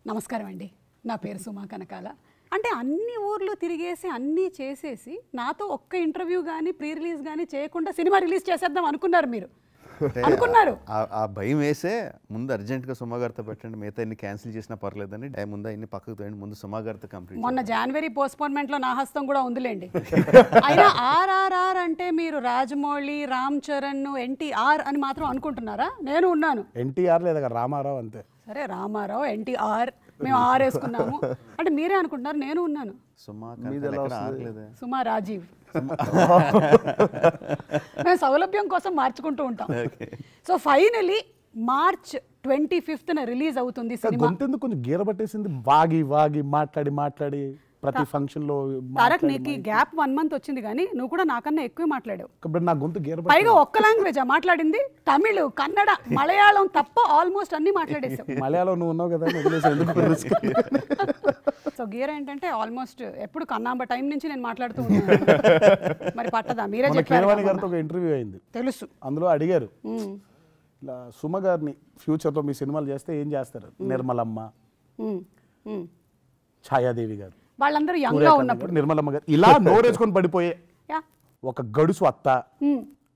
నమస్కారం అండి. నా పేరు సుమా కనకాల. అంటే అన్ని ఊర్లు తిరిగేసి అన్నీ చేసేసి నాతో ఒక్క ఇంటర్వ్యూ కానీ ప్రీ రిలీజ్ కానీ చేయకుండా సినిమా రిలీజ్ చేసేద్దాం అనుకున్నారు మీరు. అనుకున్నారు ఆ భయం వేసే ముందు అర్జెంట్గా సుమా గారితో పెట్టండి, మిగతా ఇన్ని క్యాన్సిల్ చేసినా పర్లేదని ముందు ఇన్ని పక్కకు తోయండి, ముందు సుమా గారితో కంప్లీట్. మొన్న జనవరి పోస్ట్పోన్మెంట్లో నా హస్తం కూడా ఉందిలేండి. అయినా ఆర్ఆర్ఆర్ అంటే మీరు రాజమౌళి, రామ్ చరణ్, ఎన్టీఆర్ అని మాత్రం అనుకుంటున్నారా? నేను ఉన్నాను. ఎన్టీఆర్ లేదా రామారావు అంతే. సరే రామారావు, ఎన్టీఆర్, మేము ఆర్ వేసుకున్నాము అంటే మీరే అనుకుంటున్నారు. నేను ఉన్నాను. సుమా రాజీవ్. మేము సౌలభ్యం కోసం మార్చుకుంటూ ఉంటాం. So finally March 25th release అవుతుంది సినిమా. గొంతెందుకు కొంచెం గీర పట్టేసింది, వాగి వాగి మాట్లాడి ప్రతి ఫంక్షన్ లో. తారక్, నీకు గ్యాప్ 1 month వచ్చింది కానీ నువ్వు కూడా నాకన్నా ఎక్కువ మాట్లాడావు. నా గొంతు గీర పైగా ఒక్క లాంగ్వేజ్ మాట్లాడింది, తమిళ్, కన్నడ, మలయాళం తప్ప ఆల్మోస్ట్ అన్ని మాట్లాడేసావు. మలయాళం నువ్వు ఉన్నావు కదా. సో గీర ఏంటంటే ఆల్మోస్ట్ ఎప్పుడు కన్నాంబ టైం నుంచి నేను మాట్లాడుతూ ఉన్నాను. మరి పట్టదా? మీరే చెప్పారు. గారితో ఒక ఇంటర్వ్యూ అయింది, తెలుసు. అందులో అడిగారు ఇలా సుమ గారిని ఫ్యూచర్లో మీ సినిమాలు చేస్తే ఏం చేస్తారు? నిర్మలమ్మ, ఛాయాదేవి గారు, వాళ్ళందరూ యంగ్ గా ఉన్నప్పుడు నిర్మలమ్మ గారు ఇలా నోరేసుకొని పడిపోయే ఒక గడుసు అత్త,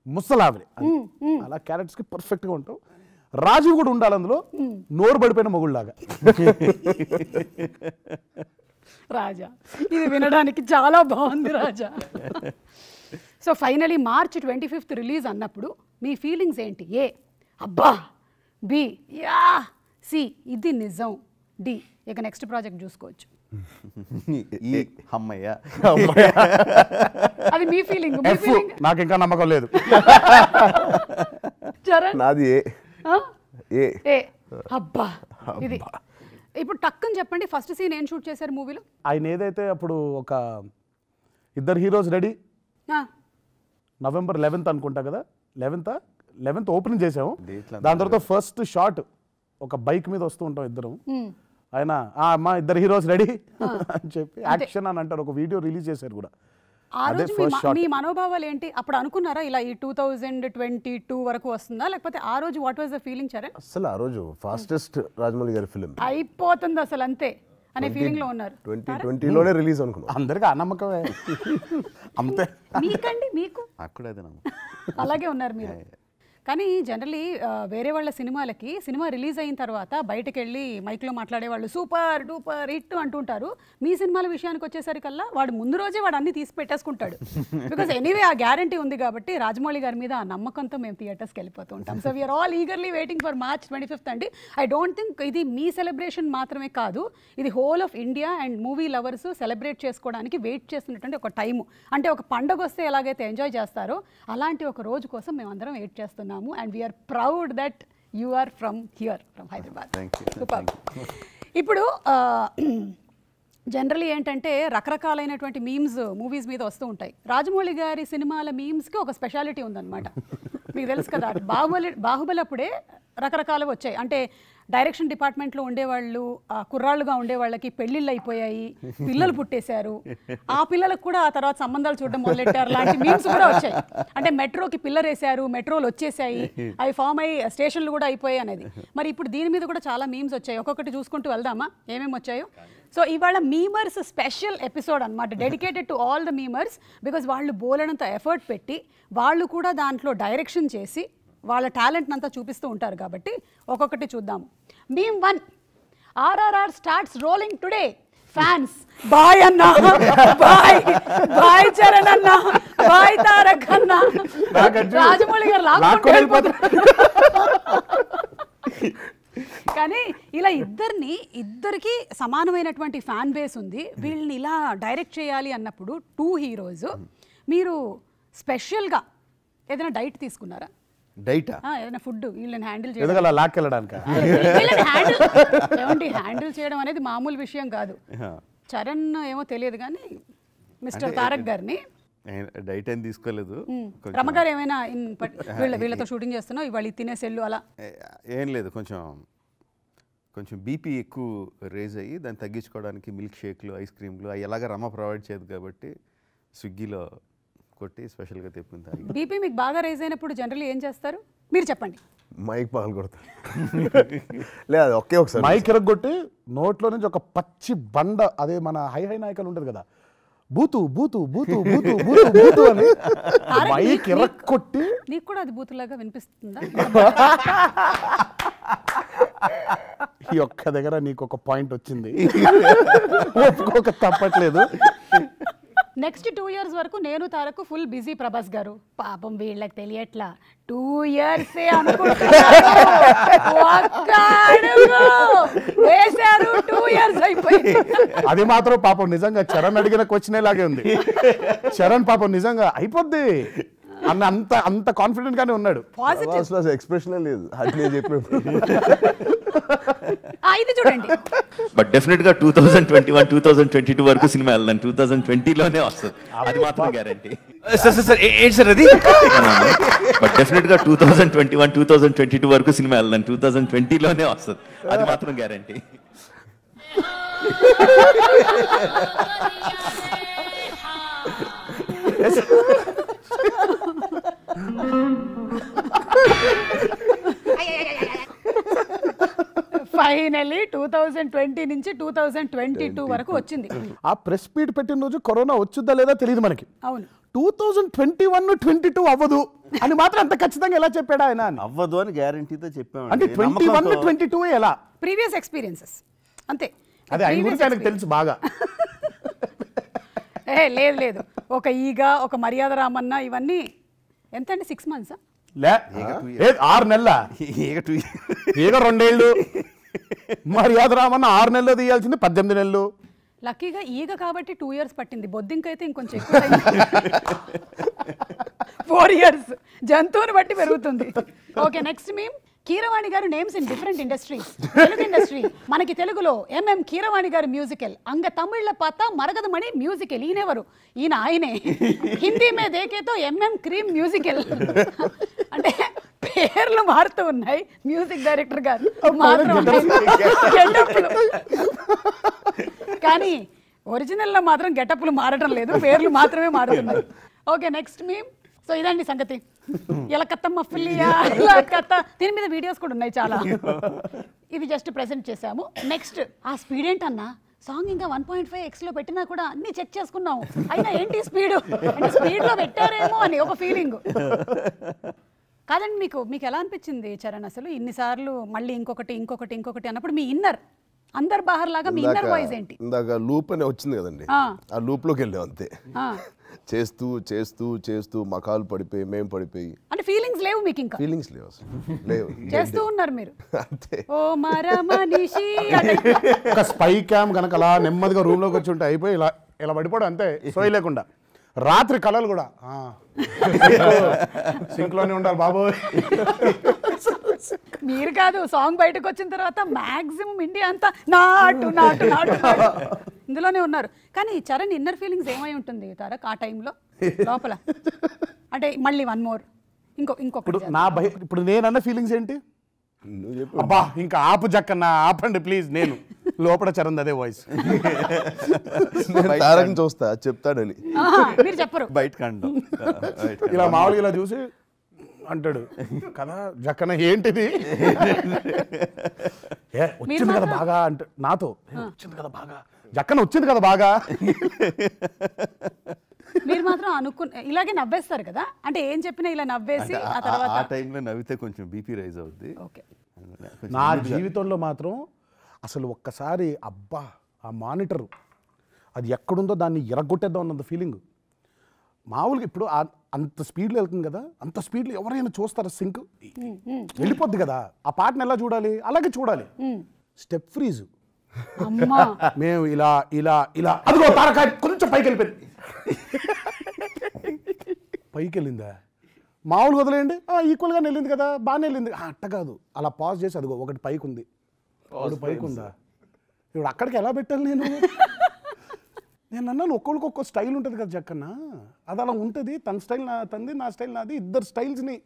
ముసలావిరి, అలా క్యారెక్టర్స్ కి పర్ఫెక్ట్ గా ఉంటాం. రాజీవ్ కూడా ఉండాలి అందులో, నోరు పడిపోయిన మొగుళ్ళలాగా. రాజా, ఇది వినడానికి చాలా బాగుంది Raja. So finally March 25th release అన్నప్పుడు మీ ఫీలింగ్స్ ఏంటి? ఏ అబ్బా, బి యా, సి ఇది నిజం, డి ఇక నెక్స్ట్ ప్రాజెక్ట్ చూసుకోవచ్చు. అది మీ ఫీలింగ్. నాకు ఇంకా నమ్మకం లేదు. నాది ఏ అబ్బా ఇది. ఇప్పుడు టక్కని చెప్పండి, ఫస్ట్ సీన్ ఏం షూట్ చేశారు మూవీలో? ఆయన ఏదైతే అప్పుడు ఒక ఇద్దరు హీరోస్ రెడీ, November 11th అనుకుంటా కదా, 11th ఓపెనింగ్ చేసాము. దాని తర్వాత ఫస్ట్ షాట్ ఒక బైక్ మీద వస్తూ ఉంటాం ఇద్దరం. ఆయన అమ్మా ఇద్దరు హీరోస్ రెడీ అని చెప్పి యాక్షన్ అని అంటారు. ఒక వీడియో రిలీజ్ చేశారు కూడా. ఆ రోజు మీ మనోభావాలు ఏంటి? అప్పుడు అనుకున్నారా ఇలా ఈ 2022 వరకు వస్తుందా, లేకపోతే ఆ రోజు what was the feeling Charan? అసలు ఆ రోజు ఫాస్టెస్ట్ రాజమౌళి గారి ఫిల్మ్ అయిపోతుంది అసలు అంతే అనే ఫీలింగ్ లో ఉన్నారు. 2020లోనే రిలీజ్ అనుకున్నాం. అందరికీ ఆ నమ్మకమే అంతే. మీకండి? మీకు అలాగే ఉన్నారు మీరు. కానీ జనరలీ వేరే వాళ్ళ సినిమా రిలీజ్ అయిన తర్వాత బయటకు వెళ్ళి మైక్లో మాట్లాడేవాళ్ళు సూపర్ డూపర్ హిట్ అంటుంటారు. మీ సినిమాల విషయానికి వచ్చేసరికల్లా వాడు ముందు రోజే వాడు అన్ని తీసి పెట్టేసుకుంటాడు. బికాస్ ఎనీవే ఆ గ్యారంటీ ఉంది కాబట్టి రాజమౌళి గారి మీద ఆ నమ్మకంతో మేము థియేటర్స్కి వెళ్ళిపోతూ ఉంటాం. So we are all eagerly waiting for March 25th అండి. ఐ డోంట్ థింక్ ఇది మీ సెలబ్రేషన్ మాత్రమే కాదు, ఇది whole of India and movie lovers celebrate చేసుకోవడానికి వెయిట్ చేస్తున్నటువంటి ఒక టైము. అంటే ఒక పండుగ వస్తే ఎలాగైతే ఎంజాయ్ చేస్తారో అలాంటి ఒక రోజు కోసం మేము అందరం వెయిట్ చేస్తున్నాము. And we are proud that you are from here, from Hyderabad. Thank you. Super. ఇప్పుడు జనరలీ ఏంటంటే రకరకాలైనటువంటి మీమ్స్ మూవీస్ మీద వస్తూ ఉంటాయి. రాజమౌళి గారి సినిమాల మీమ్స్కి ఒక స్పెషాలిటీ ఉందన్నమాట. మీకు తెలుసు కదా, బాహుబలి అప్పుడే రకరకాలు వచ్చాయి. అంటే డైరెక్షన్ డిపార్ట్మెంట్లో ఉండేవాళ్ళు కుర్రాళ్ళుగా ఉండేవాళ్ళకి పెళ్ళిళ్ళు అయిపోయాయి, పిల్లలు పుట్టేశారు, ఆ పిల్లలకు కూడా ఆ తర్వాత సంబంధాలు చూడడం మొదలెట్టారు లాంటి మీమ్స్ కూడా వచ్చాయి. అంటే మెట్రోకి పిల్లర్ వేశారు, మెట్రోలు వచ్చేసాయి, అవి ఫామ్ అయ్యి స్టేషన్లు కూడా అయిపోయాయి అనేది. మరి ఇప్పుడు దీని మీద కూడా చాలా మీమ్స్ వచ్చాయి. ఒక్కొక్కటి చూసుకుంటూ వెళ్దామా ఏమేమి వచ్చాయో? సో ఇవాళ మీమర్స్ స్పెషల్ ఎపిసోడ్ అనమాట, dedicated to all the memers. Because వాళ్ళు బోలెడంత ఎఫర్ట్ పెట్టి వాళ్ళు కూడా దాంట్లో డైరెక్షన్ చేసి వాళ్ళ టాలెంట్ అంతా చూపిస్తూ ఉంటారు కాబట్టి ఒక్కొక్కటి చూద్దాము. Meme 1, RRR starts rolling today. Fans boy అన్న, బాయ్ చరణ్ అన్న, బాయ్ తారక్ అన్న. రాజమౌళి గారు లాక్కుంటూ కానీ ఇలా ఇద్దరికి సమానమైనటువంటి ఫ్యాన్ బేస్ ఉంది. వీళ్ళని ఇలా డైరెక్ట్ చేయాలి అన్నప్పుడు 2 హీరోస్ మీరు స్పెషల్గా ఏదైనా డైట్ తీసుకున్నారా? డైటా? ఏదైనా ఫుడ్ వీళ్ళని హ్యాండిల్ హ్యాండిల్ చేయడం అనేది మామూలు విషయం కాదు. చరణ్ ఏమో తెలియదు కానీ మిస్టర్ తారక్ గారిని డైట్ ఏం తీసుకోలేదు. రమగారు ఏమైనా వీళ్ళతో షూటింగ్ చేస్తున్నావు ఇవాళ తినేసెళ్ళు అలా ఏం లేదు. కొంచెం బీపీ ఎక్కువ రేజ్ అయ్యి దాన్ని తగ్గించుకోవడానికి మిల్క్ షేక్లు, ఐస్ క్రీమ్లు అవి ఎలాగ రమ ప్రొవైడ్ చేయదు కాబట్టి స్విగ్గీలో కొట్టి స్పెషల్గా తెప్పింది. బీపీ మీకు బాగా రైజ్ అయినప్పుడు జనరల్లీ ఏం చేస్తారు మీరు చెప్పండి? మైక్ పగలు కొడతారు. లేదు అది ఒకే ఒకసారి మైక్ ఎరగొట్టి నోట్లో నుంచి ఒక పచ్చి బండ, అదే మన హై నాయకులు ఉంటుంది కదా, బూతు బూతు బూతు బూతు బూతు బూతు అని మైక్ ఎరగొట్టి. నీకు కూడా అది బూతులాగా వినిపిస్తుందా? ఈ ఒక్క దగ్గర నీకు ఒక పాయింట్ వచ్చింది, ఒప్పుకోక తప్పట్లేదు. నెక్స్ట్ 2 years వరకు నేను తారకు ఫుల్ బిజీ. ప్రభాస్ గారు పాపం వీళ్ళకి తెలియట్లా 2 years వేశారు, 2 years అయిపోయింది. అది మాత్రం పాపం నిజంగా చరణ్ అడిగిన క్వశ్చన్ లాగే ఉంది. చరణ్ పాపం నిజంగా అయిపోద్ది అన్న అంత కాన్ఫిడెంట్ గానే ఉన్నాడు. ఎక్స్ప్రెషన్ లేదు అట్లే చెప్పినప్పుడు. ఇది చూడండి. బట్ డెఫినెట్ గా 2021 2022 వరకు సినిమా వెళ్దాం. 2020లోనే వస్తుంది, అది మాత్రం గ్యారంటీ. ఏంటి సార్ అది? బట్ డెఫినెట్ గా 2021 2022 వరకు సినిమా వెళ్దాం. 2020లోనే వస్తుంది, అది మాత్రం గ్యారంటీ. ఫైనల్లీ 2020 నుంచి 2022 వరకు వచ్చింది. ఆ ప్రెస్ మీట్ పెట్టిన రోజు కరోనా వచ్చుద్దా లేదా తెలియదు మనకి. అవును, 2021-22 అవ్వదు అని మాత్రం అంత ఖచ్చితంగా ఎలా చెప్పాడా ఆయన? అవ్వదు అని గ్యారంటీతో చెప్పాము. అంటే 21-22 ఎలా? ప్రీవియస్ ఎక్స్పీరియన్సెస్ అంతే. అదే ఆయన గురించి ఆయనకు తెలుసు బాగా. లేదు లేదు, ఒక ఈగ, ఒక మర్యాద రామన్న, ఇవన్నీ ఎంత అండి? 6 months? లే 6 నెలల ఈగ 2 ఏళ్ళు, మర్యాద రామన్న 6 నెలలు తీయాల్సింది 18 నెలలు. లక్కీగా ఈగ కాబట్టి 2 years పట్టింది. బొద్దింకైతే ఇంకొంచెం ఎక్కువ 4 years. జంతువుని బట్టి పెరుగుతుంది. ఓకే, నెక్స్ట్ మేము కీరవాణి గారు names in different industries. Telugu industry మనకి తెలుగులో ఎంఎం కీరవాణి గారు మ్యూజికల్, అంగ తమిళ్ల పాత మరగదమణి మ్యూజికల్. ఈయనెవరు? ఆయనే. హిందీ మే దేకేతో ఎంఎం క్రీమ్ మ్యూజికల్. అంటే పేర్లు మారుతూ ఉన్నాయి, మ్యూజిక్ డైరెక్టర్ గారు మాత్రం కానీ ఒరిజినల్లో మాత్రం గెటప్లు మారడం లేదు, పేర్లు మాత్రమే మారుతున్నాయి. ఓకే, నెక్స్ట్ మేము. సో ఇదండి సంగతి. ఇలా కత్తమ్మ ఫుల్లియా ఇలా కత్త, దీని మీద వీడియోస్ కూడా ఉన్నాయి చాలా. ఇది జస్ట్ ప్రెజెంట్ చేసాము. నెక్స్ట్ ఆ స్పీడ్ ఏంటన్నా? సాంగ్ ఇంకా 1.5x లో పెట్టినా కూడా అన్ని చెక్ చేసుకున్నాము, అయినా ఏంటి స్పీడ్ అంటే స్పీడ్లో పెట్టారేమో అని ఒక ఫీలింగ్. కాదండి, మీకు ఎలా అనిపించింది చరణ్? అసలు ఇన్నిసార్లు మళ్ళీ ఇంకొకటి అన్నప్పుడు మీ ఇన్నర్ అందరు బాహర్ లాగా మీ ఇన్నర్ వాయిస్ ఏంటి? ఇందాక లూప్ అని వచ్చింది కదండి, ఆ లూప్ లోకి వెళ్ళాం అంతే. చేస్తూ చేస్తూ చేస్తూ మకాలు పడిపోయి మేము పడిపోయి, అంటే ఫీలింగ్స్ లేవు మీకు? ఇంకా ఫీలింగ్స్ లేవు అసలు, లేవు. చేస్తూ ఉన్నారు మీరు అంతే. ఓ మరమనిషి ఒక స్పై క్యామ్ కనుక అలా నెమ్మదిగా రూమ్ లోకి వచ్చి ఉంటే అయిపోయి ఇలా పడిపోవడం అంతే, సోయి లేకుండా. రాత్రి కళలు కూడా సింక్ లోనే ఉండాలి బాబోయ్. మీరు కాదు, సాంగ్ బయటకు వచ్చిన తర్వాత మాక్సిమం ఇండియా అంతా నాటు నాటు నాటు ఇందులోనే ఉన్నారు. కానీ చరణ్ ఇన్నర్ ఫీలింగ్స్ ఏమై ఉంటుంది తారక్ ఆ టైంలో లోపల? అంటే మళ్ళీ 1 more ఇంకొకటి. ఇప్పుడు నేనన్న ఫీలింగ్స్ ఏంటి? అబ్బా ఇంకా ఆపు జక్కన్న, ఆపండి ప్లీజ్. నేను లోపల చరణ్ అదే వాయిస్. తారకం చూస్తా చెప్తాడని మీరు చెప్పరు, బయట కండం ఇలా మామూలుగా ఇలా చూసి అంటాడు కదా, జక్కన ఏంటిది వచ్చింది కదా బాగా అంటే నాతో, వచ్చింది కదా బాగా జక్కన, వచ్చింది కదా బాగా. మీరు మాత్రం ఇలాగే నవ్వేస్తారు కదా, అంటే ఏం చెప్పినా ఇలా నవ్వేసి ఆ తర్వాత ఆ టైంలో నవ్వితే కొంచెం బీపీ రైజ్ అవుద్ది. ఓకే. నా జీవితంలో మాత్రం అసలు ఒక్కసారి అబ్బా ఆ మానిటర్ అది ఎక్కడుందో దాన్ని ఎరగొట్టేద్దాం అన్నంత ఫీలింగ్. మామూలుగా ఇప్పుడు అంత స్పీడ్లో వెళ్తుంది కదా, అంత స్పీడ్లో ఎవరైనా చూస్తారా? సింక్ వెళ్ళిపోద్ది కదా, ఆ పాటను ఎలా చూడాలి? అలాగే చూడాలి. Step freeze. మేము ఇలా ఇలా ఇలా అదిగో తారకాయ కొంచెం పైకి వెళ్ళిపోయింది. పైకి వెళ్ళిందా? మామూలుగా వదిలేయండి, ఈక్వల్గా వెళ్ళింది కదా, బాగానే వెళ్ళింది. అట్ట కాదు, అలా పాజ్ చేసి అదిగో ఒకటి పైకి ఉంది, ఒకటి పైకి ఉందా, ఇప్పుడు అక్కడికి ఎలా పెట్టాలి? నేను అన్నాను ఒక్కొక్కరికి ఒక్కో స్టైల్ ఉంటుంది కదా జక్కన్న, అది అలా ఉంటుంది. తన స్టైల్ తంది, నా స్టైల్ నాది. ఇద్దరు స్టైల్స్ని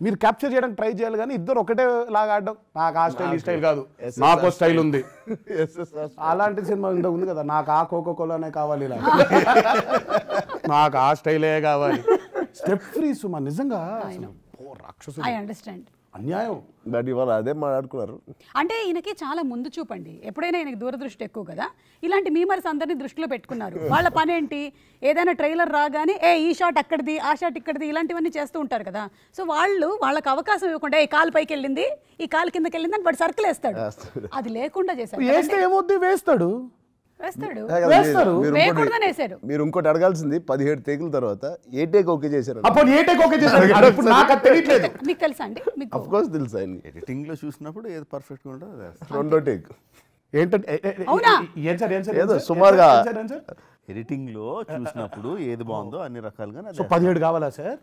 మీరు క్యాప్చర్ చేయడానికి ట్రై చేయాలి, కానీ ఇద్దరు ఒకటే లాగా ఆడడం. నాకు ఆ స్టైల్ ఈ స్టైల్ కాదు, నాకు స్టైల్ ఉంది. అలాంటి సినిమా ఇంత ఉంది కదా, నాకు ఆ కోకోకోలానే కావాలి, ఇలా నాకు ఆ స్టైలే కావాలి. స్టెప్ ఫ్రీ సుమా నిజంగా రాక్షసు. I understand. అన్యాయం. బట్ ఇవాళ అదే మాట్లాడుకున్నారు. అంటే ఈయనకి చాలా ముందు చూపండి, ఎప్పుడైనా ఈయనకి దూరదృష్టి ఎక్కువ కదా. ఇలాంటి మీమర్స్ అందరినీ దృష్టిలో పెట్టుకున్నారు. వాళ్ళ పని ఏంటి, ఏదైనా ట్రైలర్ రాగానే ఈ షాట్ అక్కడిది, ఆ షాట్ ఇక్కడిది, ఇలాంటివన్నీ చేస్తూ ఉంటారు కదా. సో వాళ్ళకి అవకాశం ఇవ్వకుండా ఈ కాలు పైకి వెళ్ళింది, ఈ కాలు కిందకి వెళ్ళింది అని వాడు సర్కిల్ వేస్తాడు. అది లేకుండా చేశారు. వేస్తే ఏమొద్దు, వేస్తాడు. వేయకూడదని వేశారు. మీరు ఇంకోటి అడగాల్సింది 17 టేకుల తర్వాత ఏ టేక్ ఓకే చేశారు? అప్పుడు ఏ టేక్ ఓకే చేశారు? ఇప్పుడు నాకు అది తెలియట్లేదు. మీకు తెలుసా అండి? మీకు ఆఫ్ కోర్స్ తెలుసు ఆయన. ఎడిటింగ్ లో చూసినప్పుడు ఏది పర్ఫెక్ట్ గా ఉంటుందో రెండో టేక్ ఏంటంటే అవునా? ఏదో సుమారుగా ఎడిటింగ్ లో చూసినప్పుడు ఏది బాగుందో అన్ని రకాలుగా 17 కావాలా సార్?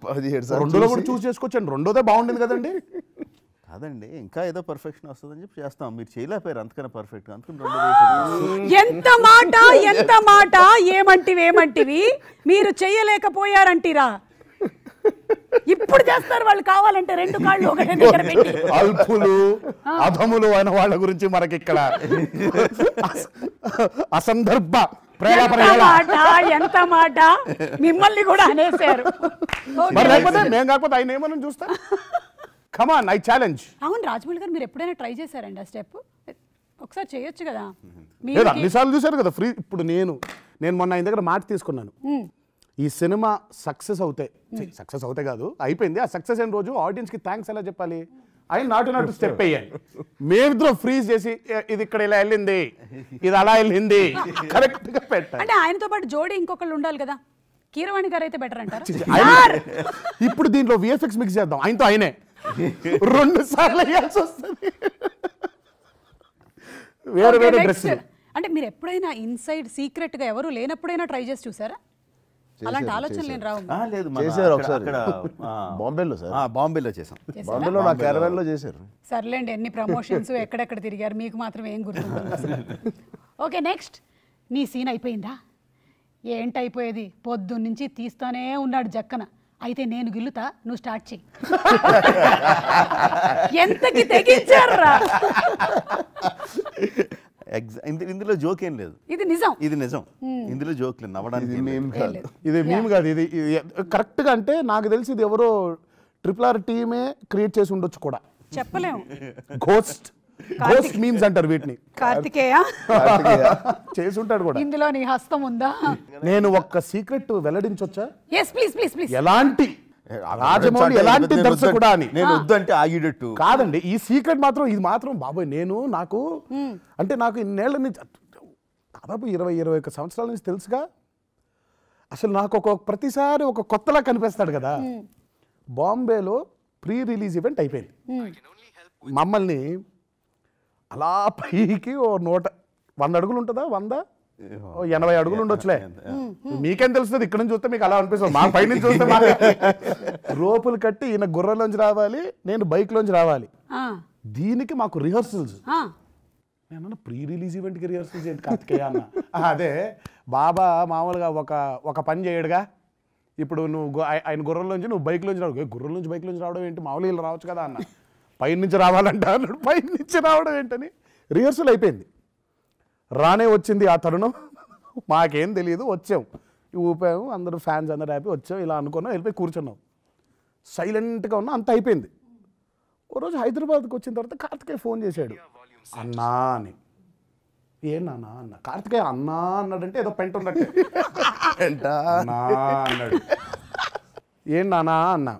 17 సార్లు రెండోలో కూడా చూస్ చేసుకోవచ్చండి. రెండోదే బాగుండేది కదండి. కాదండి, ఇంకా ఏదో పర్ఫెక్షన్ వస్తుందని చెప్పి చేస్తాం. మీరు చేయలేకపోయారు అంతకన్నా పర్ఫెక్ట్. అందుకని ఎంత మాట ఏమంటివి మీరు చెయ్యలేకపోయారంటీరా. ఇప్పుడు చేస్తారు వాళ్ళు, కావాలంటే 2 కాళ్ళు ఒకటే దగ్గర పెట్టి. అల్పులు అధములు అయిన వాళ్ళ గురించి మనకి ఇక్కడ అసందర్భ ఎంత మాట మిమ్మల్ని కూడా అనేసారు. లేకపోతే మేము కాకపోతే ఆయన ఏమని చూస్తా. కమాన్, ఐ ఛాలెంజ్. అవును రాజమౌళి గారు, మీరు ఎప్పుడైనా ట్రై చేశారండి ఆ స్టెప్? ఒకసారి చేయొచ్చు కదా. లేదు, అన్నిసార్లు చూశారు కదా ఫ్రీ. ఇప్పుడు నేను మొన్న ఆయన దగ్గర మాట తీసుకున్నాను, ఈ సినిమా సక్సెస్ అవుతే కాదు, అయిపోయింది. ఆ సక్సెస్ అయిన రోజు ఆడియన్స్కి థ్యాంక్స్ ఎలా చెప్పాలి? ఆయన నాటు స్టెప్ వేయాలి. మేమిద్దరం ఫ్రీజ్ చేసి ఇది ఇక్కడ ఇలా వెళ్ళింది, ఇది అలా వెళ్ళింది, కరెక్ట్ గా పెట్టాలి. అంటే ఆయనతో పాటు జోడి ఇంకొకళ్ళు ఉండాలి కదా. కీరవాణి గారు అయితే బెటర్ అంటారు. ఇప్పుడు దీంట్లో విఎఫ్ఎక్స్ మిక్స్ చేద్దాం, ఆయనతో ఆయనే 2 సార్లు వేయాల్సి వస్తుంది. వేరే డ్రెస్. అంటే మీరు ఎప్పుడైనా ఇన్సైడ్ సీక్రెట్ గా ఎవరు లేనప్పుడైనా ట్రై చేసి చూసారా? అలాంటి ఆలోచనలు నేను రావు. లేదు, చేశారు ఒకసారి బాంబేలో. సార్ బాంబేలో చేసాం. బాంబేలో నా క్యారవాన్ లో చేశారు. సర్లేండి, ఎన్ని ప్రమోషన్స్ ఎక్కడెక్కడ తిరిగారు, మీకు మాత్రం ఏం గుర్తుంది? ఓకే, నెక్స్ట్ నీ సీన్ అయిపోయిందా? ఏంటైపోయేది, పొద్దున్నుంచి తీస్తానే ఉన్నాడు జక్కన. అయితే నేను గిల్లుతా, నువ్వు స్టార్ట్ చెయ్యి. ఎంతకి తెగించారా? ఇందులో జోక్ ఏం లేదు, ఇది నిజం. ఇందులో జోక్ లేదు, నవ్వడానికి ఇది మేము కాదు. ఇది కరెక్ట్ గా అంటే నాకు తెలిసి ఇది ఎవరో RRR టీమే క్రియేట్ చేసి ఉండొచ్చు కూడా, చెప్పలేము. గోస్ట్ మీమ్స్ అంటారు వీటిని. కార్తికేయ చేసి ఉంటాడు కూడా. ఇందులో నీ హస్తం ఉందా? నేను ఒక్క సీక్రెట్ వెల్లడించొచ్చా? yes please. ఎలాంటి రాజమౌళి ఎలాంటి దర్శకుడా అని నేను వద్దంటే ఆగిడట్టు కాదండి. ఈ సీక్రెట్ మాత్రం, ఇది మాత్రం బాబోయ్, నాకు ఇన్నేళ్ల నుంచి, దాదాపు 20-21 సంవత్సరాల నుంచి తెలుసుగా. అసలు నాకు ప్రతిసారి ఒక కొత్తలా కనిపిస్తాడు కదా. బాంబేలో ప్రీ రిలీజ్ ఈవెంట్ అయిపోయింది. మమ్మల్ని అలా పైకి 100 అడుగులు ఉంటుందా, 180 అడుగులు ఉండొచ్చులే. మీకేం తెలుస్తుంది, ఇక్కడ నుంచి చూస్తే మీకు అలా అనిపిస్తుంది, మా పై నుంచి చూస్తే రోపులు కట్టి ఈయన గుర్రంలోంచి రావాలి, నేను బైక్లోంచి రావాలి. దీనికి మాకు రిహర్సల్స్. నేను ప్రీ రిలీజ్ ఈవెంట్కి రిహర్సల్స్ ఏంటి కార్తికేయ అన్న? అదే బాబా మామూలుగా ఒక పని చేయడుగా. ఇప్పుడు నువ్వు ఆయన గుర్రంలోంచి నువ్వు బైక్లోంచి రావు, గుర్రంలోంచి బైక్లోంచి రావడం ఏంటి, మామూలుగా ఇలా రావచ్చు కదా అన్న. పైనుంచి రావాలంట అన్నాడు, పైనుంచి రావడం ఏంటని. రిహర్సల్ అయిపోయింది, రానే వచ్చింది ఆ తరుణం. మాకేం తెలియదు, వచ్చాం, ఊపాము, అందరూ ఫ్యాన్స్ అందరూ హ్యాపీ, వచ్చాం, ఇలా అనుకున్నాం, వెళ్ళిపోయి కూర్చున్నాం, సైలెంట్గా ఉన్నాం, అంత అయిపోయింది. ఓ రోజు హైదరాబాద్కి వచ్చిన తర్వాత కార్తికేయ ఫోన్ చేశాడు, అన్నా అని. ఏం నాన్న అన్న. కార్తికేయ అన్నా అన్నాడంటే ఏదో పెంట ఉన్నట్టు అన్నాడు. ఏం నానా అన్నా.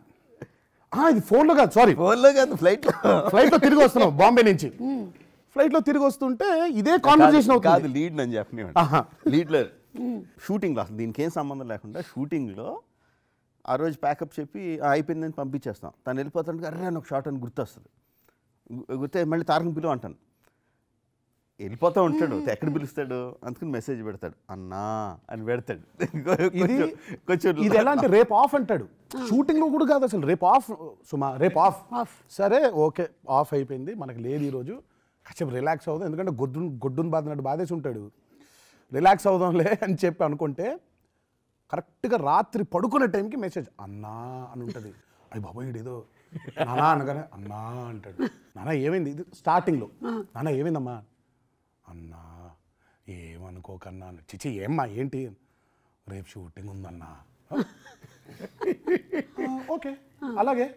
ఇది ఫోన్లో కాదు, సారీ ఫోన్లో కాదు, ఫ్లైట్లో తిరిగి వస్తున్నాం బాంబే నుంచి. ఫ్లైట్లో తిరిగి వస్తుంటే ఇదే కాన్వర్సేషన్ అవుతుంది. లీడ్ అని చెప్పిన లీడ్లో షూటింగ్లో అసలు దీనికి ఏం సంబంధం లేకుండా షూటింగ్లో ఆ రోజు ప్యాకప్ చెప్పి అయిపోయిందని పంపించేస్తాం. తను వెళ్ళిపోతానికి అరే నాకు షార్ట్ అని గుర్తొస్తుంది. గుర్తే మళ్ళీ తారకం పిలువ అంటాను, వెళ్ళిపోతూ ఉంటాడు, ఎక్కడ పిలుస్తాడు, అందుకని మెసేజ్ పెడతాడు, అన్నా అని పెడతాడు. కొంచెం ఇది ఎలా అంటే రేపు ఆఫ్ అంటాడు. షూటింగ్లో కూడా కాదు అసలు, రేపు ఆఫ్ సుమా, రేపు ఆఫ్. సరే ఓకే, ఆఫ్ అయిపోయింది, మనకు లేదు ఈరోజు, కాసేపు రిలాక్స్ అవుదాం, ఎందుకంటే గొడ్డును బాధినట్టు బాధేసి ఉంటాడు, రిలాక్స్ అవుదాంలే అని చెప్పి అనుకుంటే కరెక్ట్గా రాత్రి పడుకునే టైంకి మెసేజ్ అన్నా అని ఉంటుంది. అయ్యి బాబోయ్ ఏదో నానా అనగానే అన్నా అంటాడు. నానా ఏమైంది, ఇది స్టార్టింగ్లో, నానా ఏమైందమ్మా, అన్నా ఏమనుకోకన్నా. చిచి ఏమ్మా ఏంటి, రేపు షూటింగ్ ఉందన్నా. ఓకే అలాగే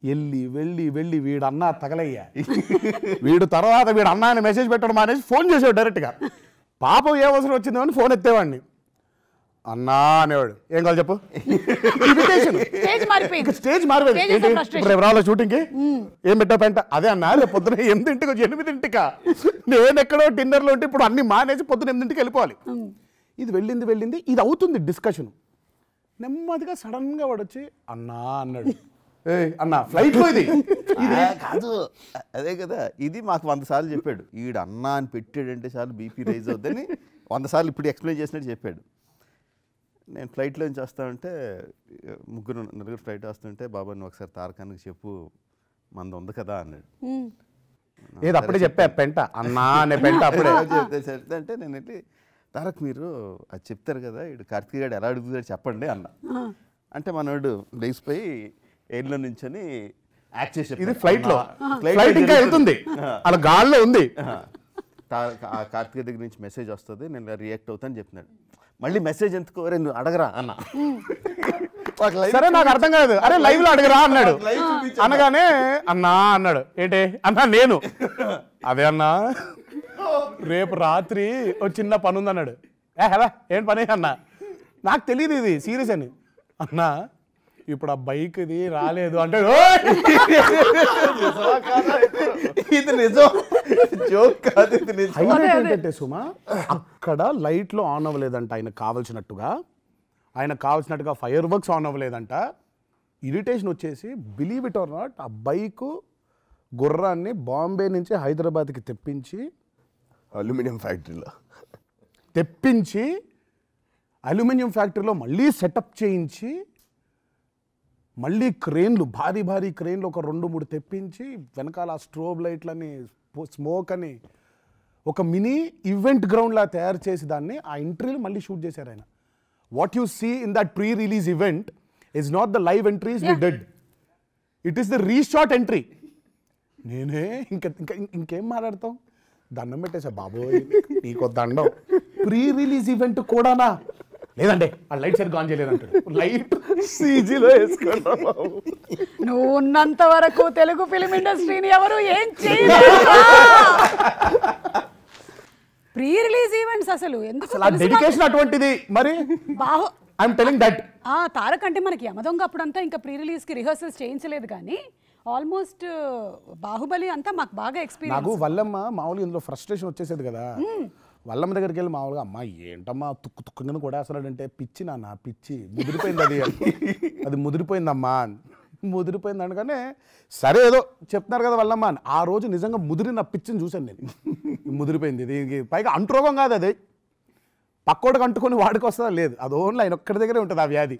వెళ్ళి వీడు అన్నా తగలయ్యా, వీడు తర్వాత వీడు అన్నా అని మెసేజ్ పెట్టడం మానేసి ఫోన్ చేసాడు డైరెక్ట్గా. పాపం ఏ అవసరం వచ్చిందో అని ఫోన్ ఎత్తేవాడిని. అన్నా అనేవాడు, ఏం కావాలి చెప్పు. స్టేజ్ మారిపోయింది. రేపు రావాల షూటింగ్కి, ఏం పెట్టా పెంట, అదే అన్నా రేపు పొద్దున 8ంటికి 8ంటికా, నేను ఎక్కడో డిన్నర్లో ఉంటే ఇప్పుడు అన్ని మానేసి పొద్దున 8ంటికి వెళ్ళిపోవాలి. ఇది వెళ్ళింది, ఇది అవుతుంది డిస్కషన్. నెమ్మదిగా సడన్గా వాడు వచ్చి అన్నా అన్నాడు. ఏ అన్నా ఫ్లైట్లో ఇది కాదు, అదే కదా, ఇది మాకు 100 సార్లు చెప్పాడు. ఈడు అన్నా అని పెట్టాడంటే చాలు బీపీ రైజ్ అవుద్దని 100 సార్లు ఇప్పుడు ఎక్స్ప్లెయిన్ చేసినట్టు చెప్పాడు. నేను ఫ్లైట్లో నుంచి వస్తానంటే 3-4 ఫ్లైట్ వస్తుంటే, బాబా నువ్వు ఒకసారి తారకానికి చెప్పు మనది ఉంది కదా అన్నాడు. ఏది అప్పుడే చెప్పా పెంట, అన్నా అనే పెంట అప్పుడే చెప్తే అంటే నేను వెళ్ళి, తారక్ మీరు అది చెప్తారు కదా, ఇటు కార్తీక్ గారు ఎలా అడుగుతాడు చెప్పండి అన్న. అంటే మనోడు లేచిపోయి ఎయిర్లో నుంచొని యాక్ట్ చేసి, ఇది ఫ్లైట్లో, ఫ్లైట్ ఇంకా వెళ్తుంది, అలా గాల్లో ఉంది. కార్తీక్ దగ్గర నుంచి మెసేజ్ వస్తుంది, నేను రియాక్ట్ అవుతాను చెప్తున్నాడు. మళ్ళీ మెసేజ్ ఎందుకు, అరే నువ్వు అడగరా అన్న. సరే నాకు అర్థం కాదు, అరే లైవ్ లో అడగరా అన్నాడు. అనగానే అన్నా అన్నాడు. ఏంటి అన్నా, నేను అదే అన్నా రేపు రాత్రి ఒక చిన్న పని ఉందన్నాడు. హలా ఏం పని అన్నా, నాకు తెలియదు ఇది సీరియస్ అని. అన్నా ఇప్పుడు ఆ బైక్ ఇది రాలేదు అంటే, ఇది నిజం, జోక్ కాదు, ఇది నిజం. హైలైట్ ఏంటంటే సుమా, అక్కడ లైట్లు ఆన్ అవ్వలేదంట ఆయనకు కావాల్సినట్టుగా ఫైర్ వర్క్స్ ఆన్ అవ్వలేదంట. ఇరిటేషన్ వచ్చేసి బిలీవ్ ఇట్ ఆర్ నాట్, ఆ బైకు గుర్రాన్ని బాంబే నుంచి హైదరాబాద్కి తెప్పించి అల్యూమినియం ఫ్యాక్టరీలో మళ్ళీ సెటప్ చేయించి, మళ్ళీ క్రేన్లు భారీ క్రేన్లు ఒక 2-3 తెప్పించి, వెనకాల స్ట్రోబ్ లైట్లని స్మోక్ అని ఒక మినీ ఈవెంట్ గ్రౌండ్లా తయారు చేసి దాన్ని ఆ ఎంట్రీలు మళ్ళీ షూట్ చేశారు ఆయన. What you see in that pre release event is not the live entries we did, it is the reshot entry. నేనే ఇంకేం మాట్లాడతాం, దండం పెట్టేసా, బాబోయ్ నీకో దండం, ప్రీ రిలీజ్ ఈవెంట్ కూడానా, లేదంటే ఆ లైట్ సరిగ్గా ఆన్ చేయలేదంటాడు. లైట్ సీజీలో వేసుకున్నా. నువ్వు ఉన్నంత వరకు తెలుగు ఫిలిం ఇండస్ట్రీని ఎవరు ఏం చేయలేదు. ప్రీ రిలీజ్ ఈవెంట్స్ అసలు ఎందుకు, డెడికేషన్ అటువంటిది. మరి ఐఎమ్ టెలింగ్ దట్ తారక్ అంటే మనకి యమదొంగ అప్పుడంతా ఇంకా ప్రీ రిలీజ్కి రిహర్సల్స్ చేయించలేదు, కానీ ఆల్మోస్ట్ బాహుబలి అంతా మాకు బాగా ఎక్స్పీరియన్స్. నాకు వల్లమ్మ మామూలుగా ఇందులో ఫ్రస్ట్రేషన్ వచ్చేసేది కదా, వల్లమ్మ దగ్గరికి వెళ్ళి మామూలుగా అమ్మా ఏంటమ్మా తుక్కుని కూడా అసలంటే పిచ్చి నాన్న, పిచ్చి ముదిరిపోయింది, అది ముదిరిపోయిందమ్మా, ముదిరిపోయింది అనగానే సరే ఏదో చెప్తున్నారు కదా వల్లమ్మ అని. ఆ రోజు నిజంగా ముదిరిన పిచ్చిని చూశాను నేను. ముదిరిపోయింది, దీనికి పైగా అంటురోగం కాదు, అది పక్కోడికి అంటుకొని వాడికి వస్తుందా లేదు, అది ఓన్లీ ఆయన ఒక్కడి దగ్గరే ఉంటుంది ఆ వ్యాధి.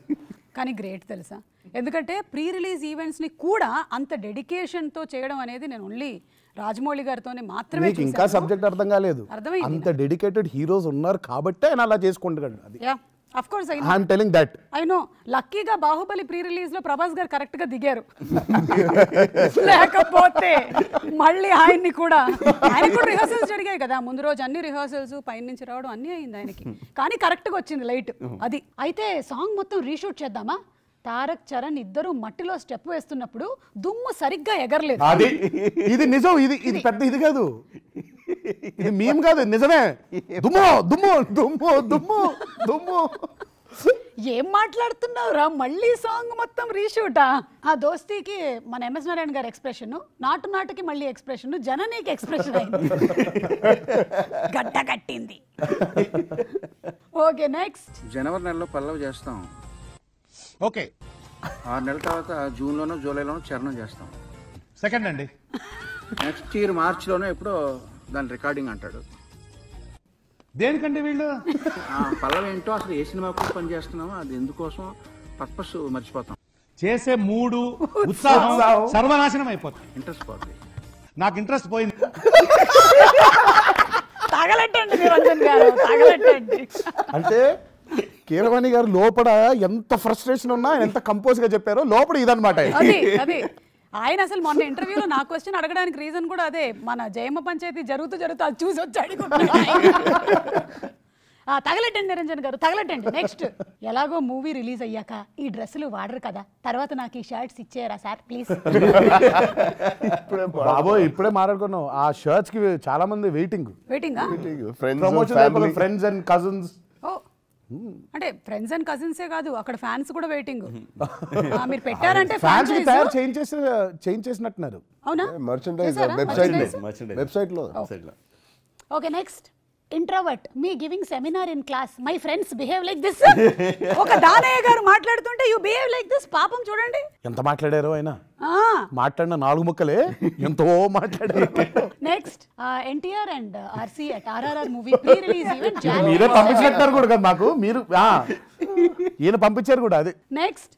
కానీ గ్రేట్ తెలుసా, ఎందుకంటే ప్రీ రిలీజ్ ఈవెంట్స్ని కూడా అంత డెడికేషన్తో చేయడం అనేది నేను ఓన్లీ రాజమౌళి గారితోనే మాత్రమే. ఇంకా సబ్జెక్ట్ అర్థం కాలేదు, అంత డెడికేటెడ్ హీరోస్ ఉన్నారు కాబట్టి ఆయన అలా చేసుకుంటాడు. అది of course I'm telling that. I know, లక్కీగా బాహుబలి ప్రీ రిలీజ్ లో ప్రభాస్ గారు కరెక్ట్ గా దిగారు, లేకపోతే మళ్ళీ ఆయన్ని కూడా రిహర్సల్స్ జరిగాయి కదా ముందు రోజు, అన్ని రిహర్సల్స్ పైన నుంచి రావడం అన్ని అయింది ఆయనకి, కానీ కరెక్ట్ గా వచ్చింది లైట్. అది అయితే సాంగ్ మొత్తం రీషూట్ చేద్దామా, తారక్ చరణ్ ఇద్దరు మట్టిలో స్టెప్ వేస్తున్నప్పుడు దుమ్ము సరిగ్గా ఎగరలేదు. ఇది నిజం, ఇది పెద్ద ఇది కాదు, ఇది మీమ్ కాదు, నిజమే. దుమ్ము దుమ్ము దుమ్ము దుమ్ము దుమ్ము. ఏం మాట్లాడుతున్నావురా, మళ్ళీ సాంగ్ మొత్తం రీషూటా? ఆ దోస్తీకి మన ఎంఎస్ నారాయణ గారి ఎక్స్ప్రెషన్, నాటుకి మళ్ళీ ఎక్స్ప్రెషన్, జననీకి ఎక్స్ప్రెషన్ అయింది, గడ్డ కట్టింది. Okay next. జనవరి నెలలో పల్లవి చేస్తాం, ఓకే. 6 నెలల తర్వాత జూన్లోనో జూలైలోనో చరణం చేస్తాం. సెకండ్ అండి, నెక్స్ట్ ఇయర్ మార్చిలోనో ఎప్పుడో దాని రికార్డింగ్ అంటాడు. దేనికండి వీళ్ళు? పల్లవి ఏంటో, అసలు ఏ సినిమా కోసం పని చేస్తున్నామో అది ఎందుకోసం పర్పస్ మర్చిపోతాం. చేసే మూడు ఉత్సాహం సర్వనాశనం అయిపోతుంది, ఇంట్రెస్ట్ పోతుంది. నాకు ఇంట్రెస్ట్ పోయింది. తగలెట్టండి నిరంజన్ గారు, తగలెట్టండి. అంటే కీరవాణి గారు లోపల ఎంత ఫ్రస్ట్రేషన్ ఉన్నా ఎంత కంపోజ్ గా చెప్పారో లోపల ఇదన్నమాట. అది ఆయన అసలు మొన్న ఇంటర్వ్యూలో నా క్వశ్చన్ అడగడానికి రీజన్ కూడా అదే, మన జయమ్మ పంచాయతీ జరుగుతూ అది చూసి వచ్చి అడుగుతున్నాడు. తగలెట్టండి నిరంజన్ గారు, తగలెట్టండి. నెక్స్ట్, ఎలాగో మూవీ రిలీజ్ అయ్యాక ఈ డ్రెస్సులు వాడరు కదా, తర్వాత నాకు ఈ షర్ట్స్ ఇచ్చేయరా సార్ ప్లీజ్. బాబోయ్ ఇప్పుడే మాట్లాడుకున్నాం, ఆ షర్ట్స్ కి చాలా మంది వెయిటింగ్. Friends and cousins. ఓ అంటే ఫ్రెండ్స్ అండ్ కజిన్సే కాదు, అక్కడ ఫ్యాన్స్ కూడా వెయిటింగ్. మీరు పెట్టారంటే ఫ్యాన్స్ తయారు చేయించేసినట్టున్నారు. అవునా? మర్చెండైజ్ వెబ్సైట్ లో. Okay, next, introvert me giving seminar in class, my friends behave like this. ఒక దానయ్య గారు మాట్లాడుతుంటే యు బిహేవ్ లైక్ దిస్. పాపం చూడండి ఎంత మాట్లాడారు ఆయన. మాట్లాడిన 4 ముక్కలే ఎంతో మాట్లాడారు. Next, NTR and RC at RRR movie pre release event. మీరే పంపించినట్టారు కూడా కదా మాకు, మీరు ఈయన పంపించారు కూడా. అది నెక్స్ట్,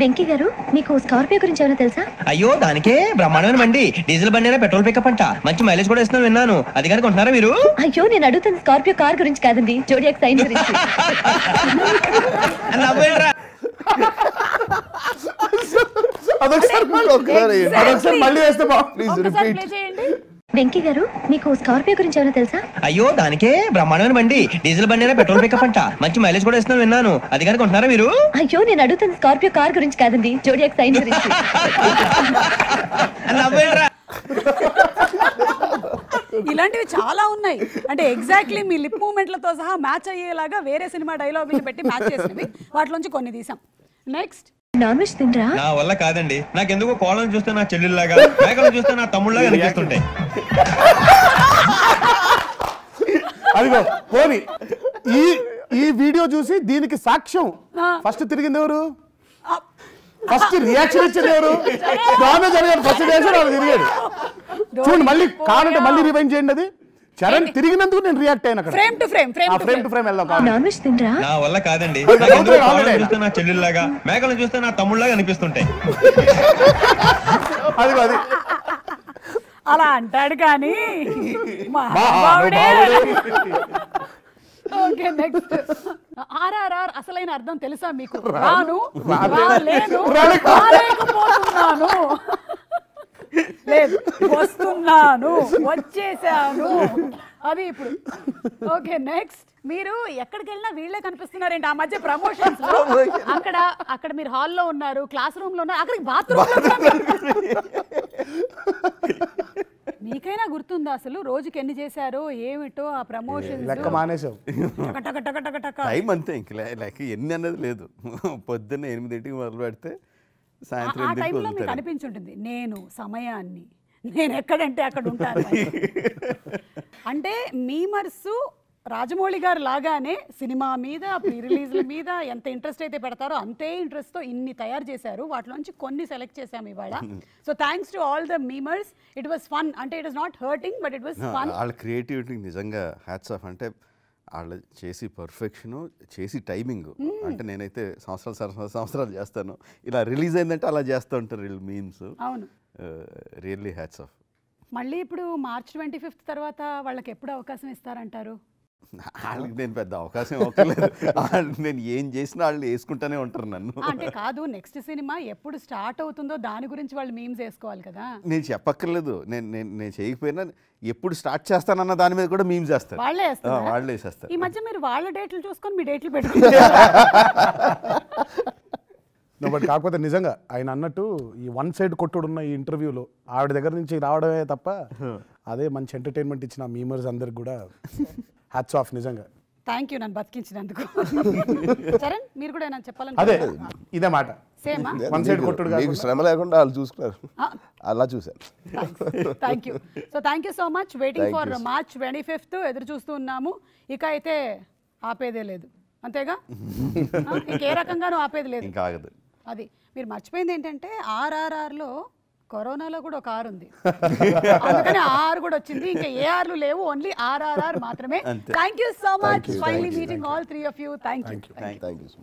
వెంకీ గారు మీకు స్కార్పియో గురించి ఏమైనా తెలుసా? అయ్యో దానికే బ్రహ్మాండమైన బండి, డీజిల్ బండి అయినా పెట్రోల్ పికప్ అంట, మంచి మైలేజ్ కూడా ఇస్తున్నాను విన్నాను. అది కనుక ఉంటున్నారా మీరు? అయ్యో నేను అడుగుతుంది స్కార్పియో కార్ గురించి కాదండి, జోడియాక్ సైన్ గురించి. మళ్ళీ వేస్తే వెంకీ గారు మీకు స్కార్పియో గురించి ఏమైనా తెలుసా? అయ్యో దానికే బ్రహ్మాండమైన బండి, డీజిల్ బండి అయినా పెట్రోల్ పికప్ అంట, మంచి మైలేజ్ కూడా ఇస్తున్నాను విన్నాను. అది కనుక ఉంటున్నారా మీరు? అయ్యో నేను అడుగుతుంది స్కార్పియో కార్ గురించి కాదండి, జోడియాక్ సైన్ గురించి. ఇలాంటివి చాలా ఉన్నాయి. అంటే ఎగ్జాక్ట్లీ మీ లిప్ మూమెంట్లతో సహా మ్యాచ్ అయ్యేలాగా వేరే సినిమా డైలాగులు పెట్టి మ్యాచ్ చేసినవి, వాటిలోంచి కొన్ని తీసాం. నెక్స్ట్, నాన్ వెజ్ తినరా? నా వల్ల కాదండి, నాకెందుకో కోళ్ళను చూస్తే నా చెల్లెల్లాగా, మేకలను చూస్తే నా తమ్ముళ్ళగా అనిపిస్తుంటాయి. అదిగో పోని ఈ వీడియో చూసి దీనికి సాక్ష్యం ఫస్ట్ తిరిగింది ఎవరు? ఫస్ట్ రియాక్షన్ ఇచ్చేది ఎవరు? ఫస్ట్ తిరిగాడు. చూడండి మళ్ళీ కావాలంటే మళ్ళీ రివైండ్ చేయండి. అది చరణ్ తిరిగినందుకు నేను రియాక్ట్ అయినా. ఫ్రేమ్ టు ఫ్రేమ్ వెళ్దాం. నాన్ వెజ్ తినరా? నా వల్ల కాదండి, నాకెందుకో కోళ్ళను చూస్తే నా చెల్లెల్లాగా, మేకలను చూస్తే నా తమ్ముళ్ళగా అనిపిస్తుంటాయి. అది అలా అంటాడు కానీ ఓకే, నెక్స్ట్, RRR అసలైన అర్థం తెలుసా మీకు? రాను, రాలేను, రాలేకపోతున్నాను, లేదు వస్తున్నాను, వచ్చేసాను, అది ఇప్పుడు. ఓకే, నెక్స్ట్, మీరు ఎక్కడికి వెళ్ళినా వీళ్ళే కనిపిస్తున్నారేంటి ఆ మధ్య ప్రమోషన్స్? అక్కడ మీరు హాల్లో ఉన్నారు, క్లాస్ రూమ్ లో ఉన్నారు, అక్కడికి బాత్రూమ్. మీకైనా గుర్తుందా అసలు రోజుకి ఎన్ని చేశారో ఏమిటో ఆ ప్రమోషన్స్? లెక్క మానేసాం. టైం అంతే, ఇంక లెక్క ఎన్ని అన్నది లేదు. పొద్దున్న 8ంటికి మొదలు పెడితే సాయంత్రం 8ంటికి టైంలో మీకు అనిపించుంటుంది నేను సమయాన్ని, నేను ఎక్కడంటే అక్కడ ఉంటాను. అంటే మీమర్స్ రాజమౌళి గారు లాగానే సినిమా మీద, ప్రీ రిలీజ్ల మీద ఎంత ఇంట్రెస్ట్ అయితే పెడతారో అంతే ఇంట్రెస్ట్తో ఇన్ని తయారు చేశారు. వాటిలోంచి కొన్ని సెలెక్ట్ చేశాము ఇవాళ. So thanks to all the memers. It was fun. అంటే it was not hurting but it was fun. వాళ్ళ క్రియేటివిటీ నిజంగా హ్యాట్స్ ఆఫ్. అంటే వాళ్ళు చేసి పర్ఫెక్షను, చేసి టైమింగ్. అంటే నేనైతే సంవత్సరాలు చేస్తాను, ఇలా రిలీజ్ అయిందంటే అలా చేస్తూ ఉంటారు వీళ్ళు మీమ్స్. అవును, రియల్లీ హ్యాట్స్ ఆఫ్. మళ్ళీ ఇప్పుడు March 25th తర్వాత వాళ్ళకి ఎప్పుడు అవకాశం ఇస్తారంటారు? వాళ్ళకి నేను పెద్ద అవకాశం ఇవ్వలేదు. నేను ఏం చేసినా వాళ్ళు వేసుకుంటూనే ఉంటారు నన్ను. అంటే కాదు, నెక్స్ట్ సినిమా ఎప్పుడు స్టార్ట్ అవుతుందో దాని గురించి వాళ్ళు మీమ్స్ వేసుకోవాలి కదా. నేను చెప్పక్కర్లేదు, నేను చేయకపోయినా ఎప్పుడు స్టార్ట్ చేస్తానన్న దాని మీద కూడా మీమ్స్ చేస్తారు. వాళ్ళే వేస్తారు. వాళ్ళే వేసేస్తారు. ఈ మధ్య మీరు వాళ్ళ డేట్లు చూసుకొని మీ డేట్లు పెట్టుకుంటారు. బట్ కాకపోతే నిజంగా ఆయన అన్నట్టు ఈ వన్ సైడ్ కొట్టుడున్న ఈ ఇంటర్వ్యూలో ఆవిడ దగ్గర నుంచి రావడమే తప్ప అదే మంచి ఎంటర్టైన్మెంట్ ఇచ్చిన మీమర్స్ అందరికి కూడా హ్యాట్స్ ఆఫ్ నిజంగా. థ్యాంక్ యూ నన్ను బతికించినందుకు. చరణ్ మీరు కూడా ఏమైనా చెప్పాలని? అదే ఇదే మాట, సేమ్ వన్ సైడ్ కొట్టుడు మీకు శ్రమ లేకుండా వాళ్ళు చూసుకున్నారు, అలా చూసారు. Thank you. So thank you so much. Waiting for March 25th ఎదురు చూస్తూ ఉన్నాము. ఇక అయితే ఆపేదే లేదు, అంతేగా? ఇంకే రకంగానూ ఆపేది లేదు, ఇంకా ఆగదు. అది మీరు మర్చిపోయింది ఏంటంటే RRRలో కరోనాలో కూడా ఒక R ఉంది, అందుకని R కూడా వచ్చింది. ఇంకా ఏ ఆర్లు లేవు, ఓన్లీ RRR మాత్రమే. Thank you so much. Finally meeting all 3 of you. Thank you.